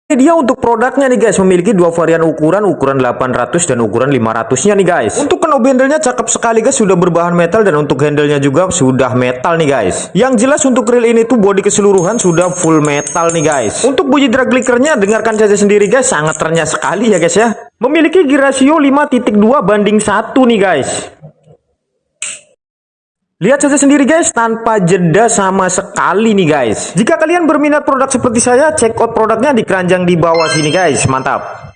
Ini dia untuk produknya nih guys, memiliki dua varian ukuran 800 dan ukuran 500 nya nih guys. Untuk knob handle-nya cakep sekali guys, sudah berbahan metal, dan untuk handle-nya juga sudah metal nih guys. Yang jelas untuk grill ini tuh bodi keseluruhan sudah full metal nih guys. Untuk bunyi drag clickernya dengarkan saja sendiri guys, sangat renyah sekali ya guys ya. Memiliki gear ratio 5.2 banding 1 nih guys. Lihat saja sendiri guys, tanpa jeda sama sekali nih guys. Jika kalian berminat produk seperti saya, check out produknya di keranjang di bawah sini guys. Mantap.